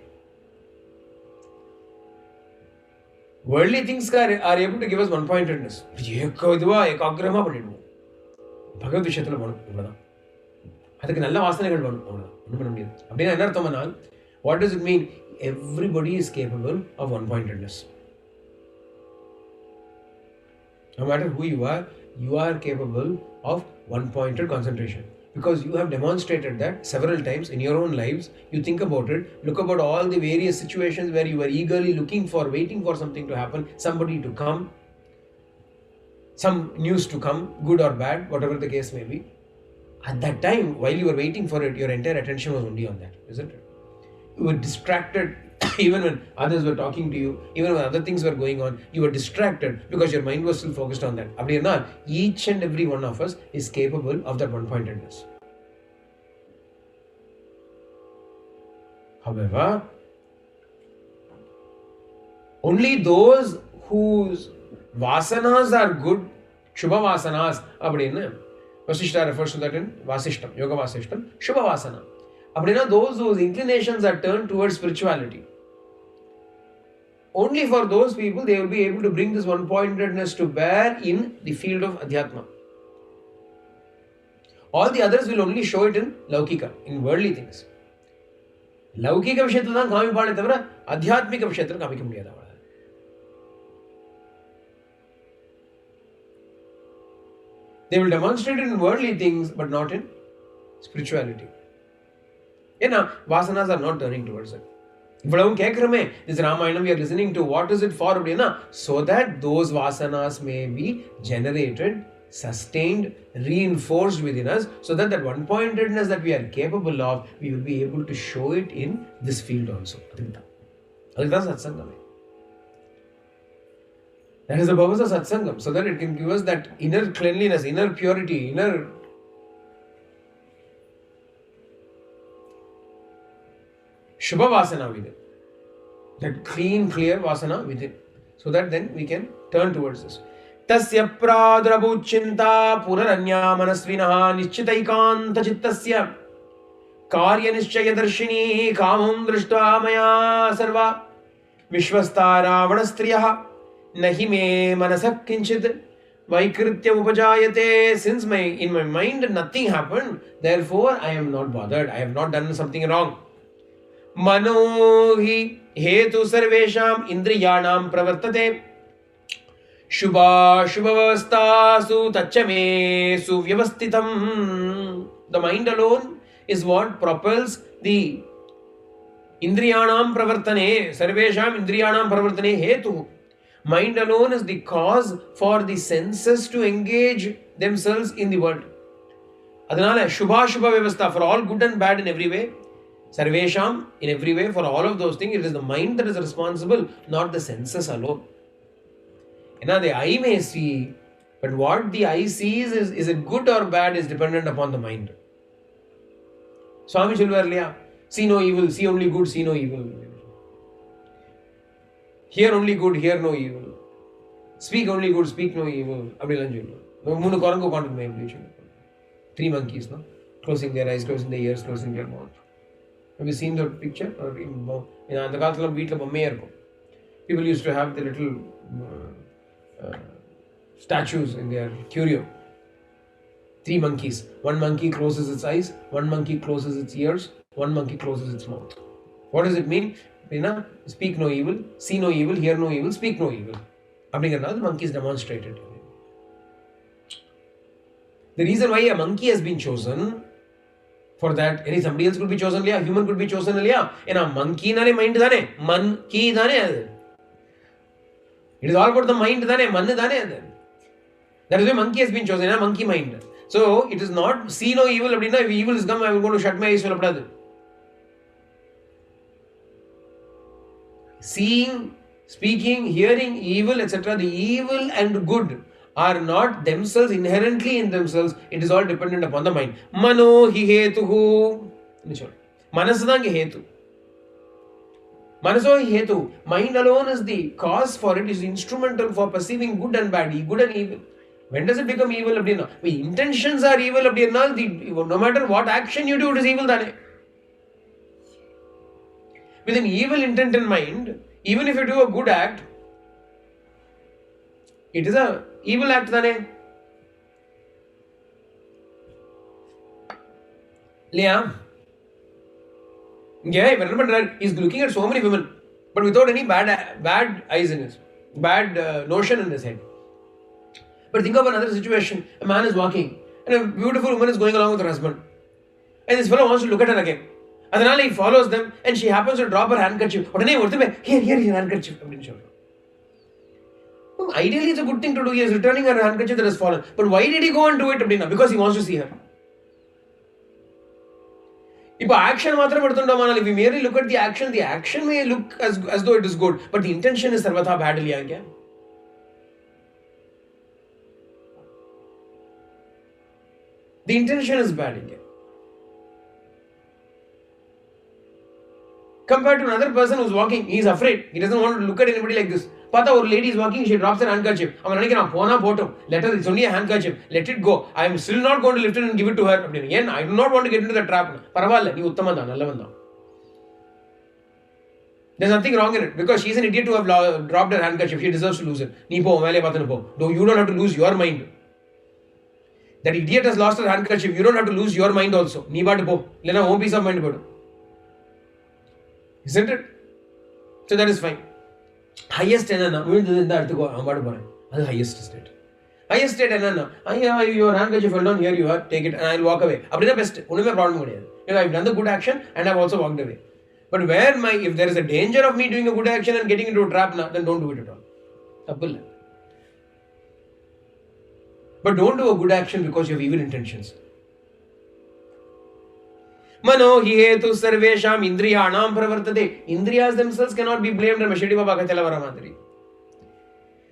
Worldly things are able to give us one-pointedness. Bhagavad Vishayathula what does it mean? Everybody is capable of one-pointedness. No matter who you are capable of one-pointed concentration. Because you have demonstrated that several times in your own lives. You think about it, look about all the various situations where you were eagerly waiting for something to happen, somebody to come, some news to come, good or bad, whatever the case may be. At that time, while you were waiting for it, your entire attention was only on that, isn't it? You were distracted even when others were talking to you, even when other things were going on, you were distracted because your mind was still focused on that. Each and every one of us is capable of that one-pointedness. However, only those whose vasanas are good, Shubha vasanas, Vasishtha refers to that in Vasishtam, Yoga Vasishtam, Shubha vasana. Those whose inclinations are turned towards spirituality. Only for those people, they will be able to bring this one-pointedness to bear in the field of Adhyatma. All the others will only show it in Laukika, in worldly things. Laukika vishayathil dhaan kaamippaale thavara, Adhyatmika vishayathil kaamikka mudiyadha. They will demonstrate it in worldly things, but not in spirituality. Vasanas are not turning towards it. This Ramayana we are listening to, what is it for? So that those vasanas may be generated, sustained, reinforced within us, so that that one-pointedness that we are capable of, we will be able to show it in this field also. That is the purpose of satsangam, so that it can give us that inner cleanliness, inner purity, inner Shubha vasana within. That clean, clear vasana within. So that then we can turn towards this. Tasya pradrabhuchinta puraranya manasvinaha nischitaikanta chittasya karya nischaya darshini kamam drishta maya sarva vishwastara vanastriyaha nahi me manasak kinchit vaikrityam upajayate. Since in my mind nothing happened, therefore I am not bothered. I have not done something wrong. Mano hi hetu sarvesham indriyanam pravartate shubha shubhavastasu tachame suvyavastitam. The mind alone is what propels the indriyanam pravartane, sarvesham indriyanam pravartane hetu. Mind alone is the cause for the senses to engage themselves in the world. Adanale shubha shubha vyavastha, for all good and bad in every way. Sarvesham, in every way, for all of those things, it is the mind that is responsible, not the senses alone. The eye may see, but what the eye sees is it good or bad is dependent upon the mind. Swami சொல்வார் இல்லையா, see no evil, see only good, see no evil. Hear only good, hear no evil. Speak only good, speak no evil. அப்படிலாம் சொல்லுவார். 3 குரங்கு உட்காந்துக்குமே எப்படி சொல்லுவார். 3 monkeys, no? Closing their eyes, closing their ears, closing their mouth. Have you seen that picture? அந்த காலத்துல வீட்டில் பொம்மையே இருக்கும். People used to have the little statues in their curio. 3 monkeys. One monkey closes its eyes, one monkey closes its ears, one monkey closes its mouth. What does it mean? Speak no evil, see no evil, hear no evil, speak no evil. அப்படிங்கிறதுனால the monkeys demonstrated. The reason why a monkey has been chosen for that, somebody else could be chosen இல்லையா, human could be chosen இல்லையா, ஏன்னா monkey நாலே mind தானே, monkey தானே அது. It is all about the mind தானே, மண்ணு தானே அது. That is why monkey has been chosen, ஏன்னா monkey mind. So it is not see no evil அப்படின்னா if evil is come I am going to shut my eyes சொல்லப்படாது. Seeing, speaking, hearing evil, etc. The evil and good are not themselves inherently in themselves. It is all dependent upon the mind. Mano hi hetuhu. Manasu தான் இங்க hetu. Manaso hi hetu. Mind alone is the cause for it, is instrumental for perceiving good and bad, good and evil. When does it become evil அப்படின்னா, intentions are evil அப்படின்னா, no matter what action you do, it is evil தானே. With an evil intent in mind, even if you do a good act, it is a evil act தானே. இல்லையா? இங்க இவர் என்ன பண்றார்? He is looking at so many women, but without any bad eyes in his, bad notion in his head. But think of another situation. A man is walking and a beautiful woman is going along with her husband. And this fellow wants to look at her again. அதனால he follows them and she happens to drop her handkerchief. உடனே ஒருத்தமே here your handkerchief அப்படின்னு சொல்றான். Ideally it's a good thing to do. He is returning her handkerchief that has fallen. But why did he go and do it அப்படின்னா? Because he wants to see her. இப்போ action மாத்திரம் எடுத்துட்டோமானால், if we merely look at the action may look as though it is good, but the intention is sarvatha bad இல்லையா இங்க? The intention is bad again. Compared to another person who is walking, he is afraid. He doesn't want to look at anybody like this. Pata or lady is walking, she drops her handkerchief. I'm not going to let her, it's only a handkerchief. Let it go. I am still not going to lift it and give it to her. Again, I do not want to get into the trap. Paravalla, you uttama da, nallavanda. There's nothing wrong in it, because she is an idiot to have dropped her handkerchief. She deserves to lose it. Nee po, mele pathanu po. Though you don't have to lose your mind. That idiot has lost her handkerchief. You don't have to lose your mind also. Nee baatu po. Lena own peace of mind podu. Isn't it? So that is fine. Highest enna விழுந்தது இந்த இடத்துக்கு அம்பாடு போறேன், அது highest state. Highest state என்னன்னா, your handkerchief fell down, here you are, take it and I'll walk away. அப்படினா best, ஒண்ணுமே problem கிடையாது. I've done the good action and I've also walked away. But if there is a danger of me doing a good action and getting into a trap, then don't do it at all. தப்பு இல்ல. But don't do a good action because you have evil intentions. Mano hi hetu sarvesham indriyanam pravartate. Indriyas themselves cannot be blamed. And Mashidi Baba Kathala Varamadri.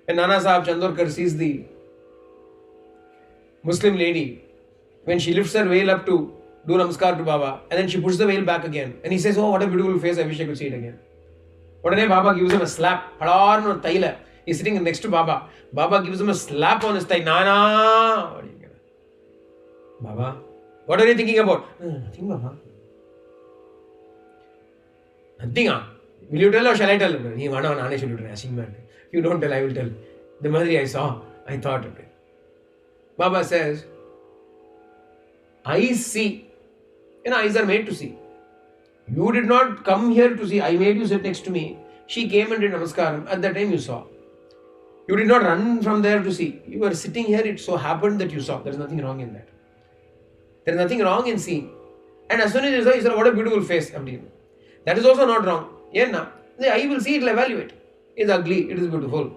And Nana Sahib Chandorkar sees the Muslim lady when she lifts her veil up to do namaskar to Baba, and then she puts the veil back again. And he says, oh, what a beautiful face, I wish I could see it again. Odane Baba gives him a slap. Padarnu Taila. He's sitting next to Baba. Baba gives him a slap on his thigh. Nana! Baba, what are you thinking about? Nothing, Baba. Nothing, ah? Will you tell or shall I tell? You don't tell, I will tell. The Madri I saw, I thought of it. Baba says, I see. And eyes are made to see. You did not come here to see. I made you sit next to me. She came and did namaskaram. At that time you saw. You did not run from there to see. You were sitting here. It so happened that you saw. There is nothing wrong in that. There is nothing wrong in seeing. And as soon as you saw, you said, what a beautiful face. That is also not wrong. The eye will see, it will evaluate. It is ugly, it is beautiful.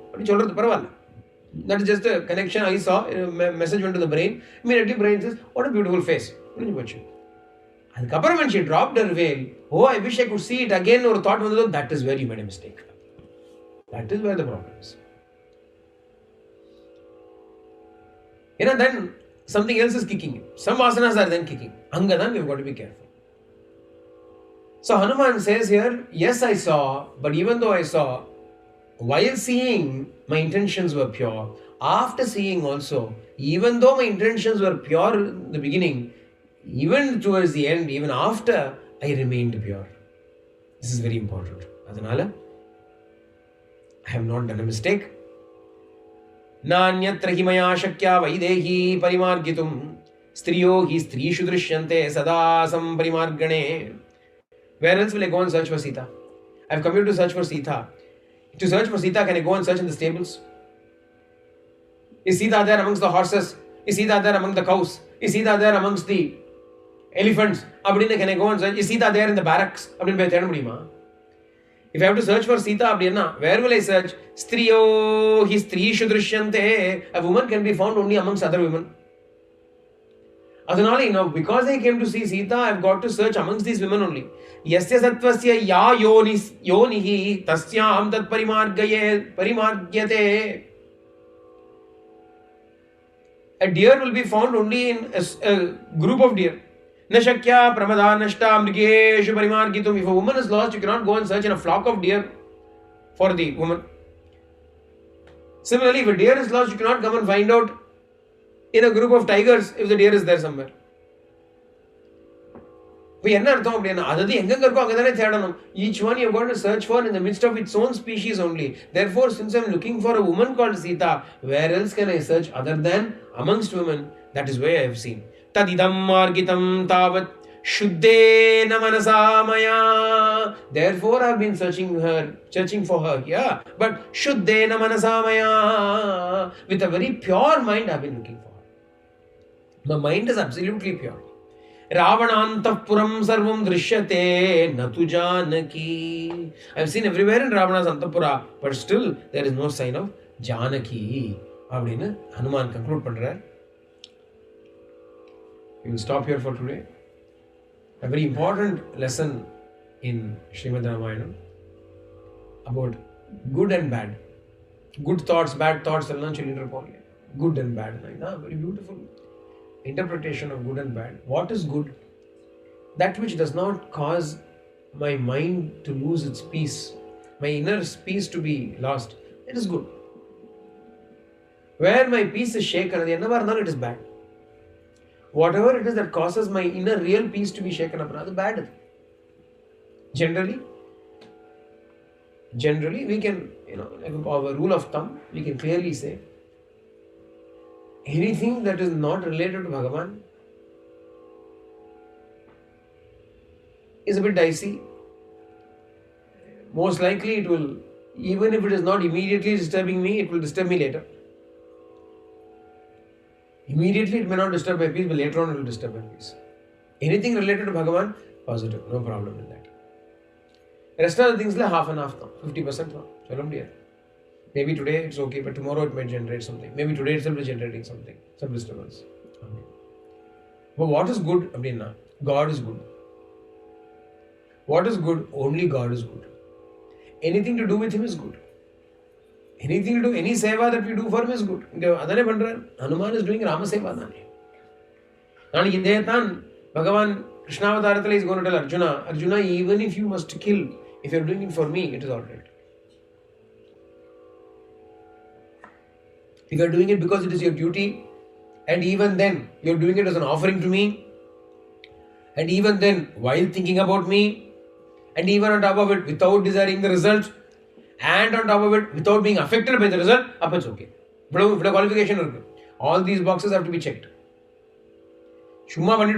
That is just a connection I saw. A message went to the brain. Immediately brain says, what a beautiful face. And when she dropped her veil, oh, I wish I could see it again, or thought, that is where you made a mistake. That is where the problem is. Then something else is kicking in. Some asanas are then kicking. Angadan, we've got to be careful. So Hanuman says here, yes, I saw, but even though I saw, while seeing, my intentions were pure. After seeing also, even though my intentions were pure in the beginning, even towards the end, even after, I remained pure. This is very important. Adanala, I have not done a mistake. नान्यत्र हि मया शक्या वैदेही परिमार्गितुं स्त्रियो हि स्त्रीषु दृश्यन्ते सदा संपरिमार्गणे. Where else will I go and search for Sita? I have come here to search for Sita. To search for Sita, can I go and search in the stables? Is Sita there amongst the horses? Is Sita there among the cows? Is Sita there amongst the elephants? Abdina, can I go and search? Is Sita there in the barracks? If I have to search for Sita, Abdina, where will I search? Striyo hi strishu drishyante. A woman can be found only amongst other women. Adanali, now because I came to see Sita, I have got to search amongst these women only. Yasya sattvasya ya yonihi tasyam tat parimargyate. A deer will be found only in a group of deer. Nashakya pramada nashta mrigeshu parimargitum. If a woman is lost, you cannot go and search in a flock of deer for the woman. Similarly, if a deer is lost, you cannot come and find out in a group of tigers if the deer is there somewhere. Each one you have got to search for in the midst of its own species only. Therefore, since I am looking for a woman called Sita, where else can I search other than amongst women? That is why I have seen. Tadidam margitam tavat shuddena manasa maya. Therefore, I have been searching for her. Yeah, but shuddena manasa maya. With a very pure mind, I have been looking for her. My mind is absolutely pure. Ravanantapuram sarvam drishyate natu Janaki. I have seen everywhere in Ravana's Antapura, but still there is no sign of Janaki. Abdina Hanuman conclude pandrar. We will stop here for today. A very important lesson in Srimad Ramayana about good and bad. Good thoughts, bad thoughts, good and bad. Very beautiful interpretation of good and bad. What is good? That which does not cause my mind to lose its peace, my inner peace to be lost. It is good. Where my peace is shaken, it is bad. Whatever it is that causes my inner real peace to be shaken up, that's bad. Generally, we can, like our rule of thumb, we can clearly say, anything that is not related to Bhagavan is a bit dicey. Most likely it will, even if it is not immediately disturbing me, it will disturb me later. Immediately it may not disturb my peace, but later on it will disturb my peace. Anything related to Bhagavan, positive, no problem with that. Rest of the things like half and half, 50%. Chalam dear. Maybe today it's okay, but tomorrow it might generate something. Maybe today itself is generating something, some disturbance. Okay. But what is good? God is good. What is good? Only God is good. Anything to do with Him is good. Anything to do, any seva that we do for Him is good. Hanuman is doing Rama seva. Bhagavan Krishnavataratala is going to tell Arjuna, even if you must kill, if you are doing it for me, it is alright. If you are doing it because it is your duty, and even then you are doing it as an offering to me, and even then while thinking about me, and even on top of it without desiring the result, and on top of it without being affected by the result, up it's okay. Qualification. All these boxes have to be checked. I've got to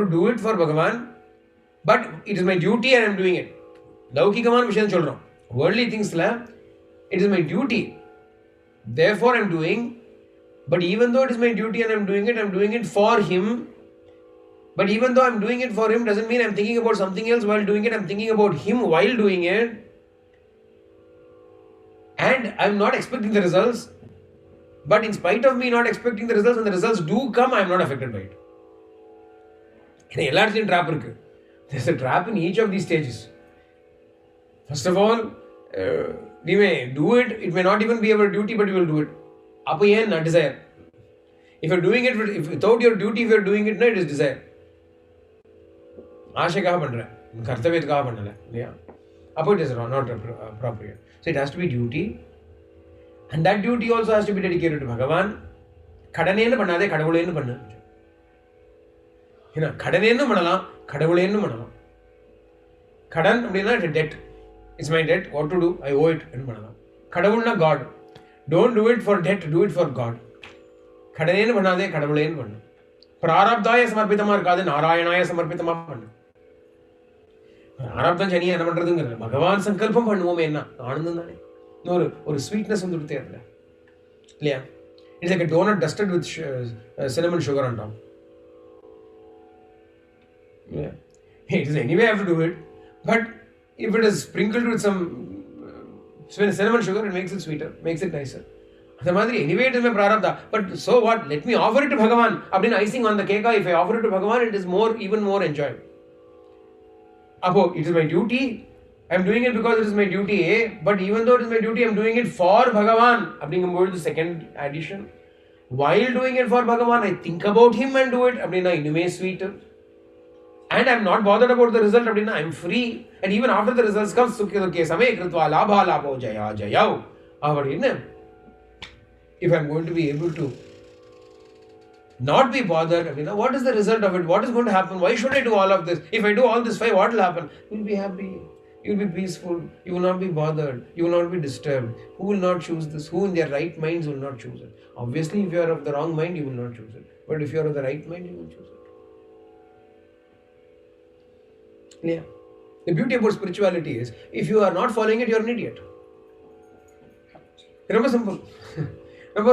do it for Bhagavan, but it is my duty and I am doing it. Worldly things, it is my duty. Therefore I am doing. But even though it is my duty and I am doing it for Him. But even though I am doing it for Him, doesn't mean I am thinking about something else while doing it. I am thinking about Him while doing it. And I am not expecting the results. But in spite of me not expecting the results, and the results do come, I am not affected by it. There is a trap in each of these stages. First of all, we may do it, it may not even be our duty, but we will do it. Not desire. If you are doing it without your duty, if you are doing it, no, it is desire. ஆசைக்காக பண்ணுறேன், கர்த்தவியத்துக்காக பண்ணலை இல்லையா? அப்போ it is not appropriate. So it has to be duty, and that duty also has to be dedicated to Bhagavan. கடனேன்னு பண்ணாதே, கடவுளேன்னு பண்ணு. ஏன்னா கடனேன்னு பண்ணலாம், கடவுளேன்னு பண்ணலாம். கடன் அப்படின்னா debt, it's my debt, what to do, I owe it பண்ணலாம். கடவுள்னா God, don't do it for debt, do it for God. கடனேன்னு பண்ணாதே, கடவுளேன்னு பண்ணு. பிராரப்தாய சமர்ப்பித்தமாக இருக்காது, நாராயணாய சமர்ப்பித்தமாக பண்ணு. பிராரப்தம் சனியை என்ன பண்ணுறதுங்கிறது, பகவான் சங்கல்பம் பண்ணுவோமே, என்ன ஆனந்தம் தானே. இன்னொரு ஒரு ஸ்வீட்னஸ் வந்து தேவையில்ல இல்லையா? It's like a donut dusted with cinnamon sugar on top. Yeah. It is anyway I have to do it, but if it is sprinkled with some cinnamon sugar, it makes it sweeter, makes it nicer. The மாதிரி anyway it is my prarabdha, but so what, let me offer it to Bhagavan. அப்படின icing on the cake, if I offer it to Bhagavan, it is more, even more enjoyable. Appo it is my duty, I am doing it because it is my duty, but even though it is my duty, I am doing it for Bhagavan. அப்படிங்கும்போது the second addition, while doing it for Bhagavan, I think about him and do it, அப்படினா இன்னுமே sweeter, and I am not bothered about the result, அப்படினா I am free, and even after the results comes sukhe dukhe same kritva labha labho jaya jayau அப்படினா, if I am going to be able to not be bothered, அப்படினா what is the result of it, what is going to happen, why should I do all of this, if I do all this, why, what will happen? You will be happy, you will be peaceful, you will not be bothered, you will not be disturbed. Who will not choose this? Who in their right minds will not choose it? Obviously if you are of the wrong mind, you will not choose it, but if you are of the right mind, you will choose it. Yeah. The beauty about spirituality is, if you are not following it, you are an idiot. ரொம்ப simple,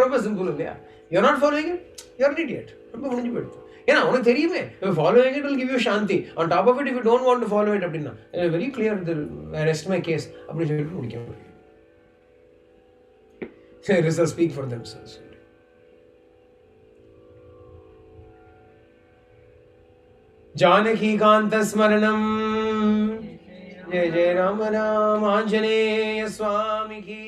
ரொம்ப simple இல்லையா? You are not following it, you are an idiot. ரொம்ப முடிஞ்சு போயிடுது. ஏன்னா உனக்கு தெரியுமே, if following it will give you shanti. On top of it, if you don't want to follow it, அப்படின்னா very clear, I rest my case அப்படின்னு சொல்லிட்டு முடிக்க முடியும். Results speak for themselves. Janaki Kant स्मरणम, जय जय राम राम, आंजनेय स्वामी की